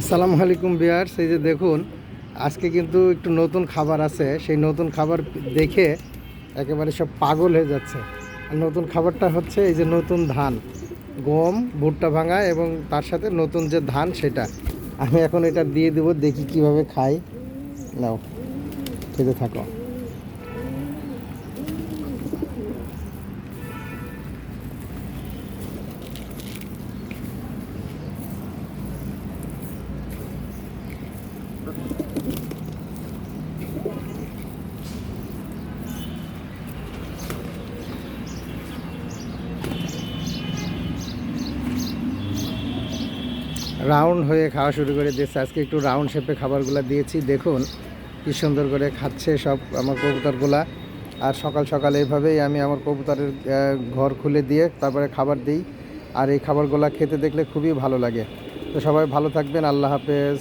আসসালামু আলাইকুম ভিউয়ার্স, এই যে দেখুন আজকে কিন্তু একটু নতুন খাবার আছে। সেই নতুন খাবার দেখে একেবারে সব পাগল হয়ে যাচ্ছে। আর নতুন খাবারটা হচ্ছে এই যে নতুন ধান, গম, ভুট্টা ভাঙা এবং তার সাথে নতুন যে ধান সেটা আমি এখন এটা দিয়ে দেবো, দেখি কিভাবে খাই। নাও, খেতে থাকো। রাউন্ড হয়ে খাওয়া শুরু করে দিয়েছে। আজকে একটু রাউন্ড শেপে খাবারগুলো দিয়েছি, দেখুন কি সুন্দর করে খাচ্ছে সব আমার কবুতরগুলা। আর সকাল সকাল এইভাবেই আমি আমার কবুতরের ঘর খুলে দিয়ে তারপরে খাবার দিই। আর এই খাবারগুলো খেতে দেখলে খুবই ভালো লাগে। তো সবাই ভালো থাকবেন, আল্লাহ হাফেজ।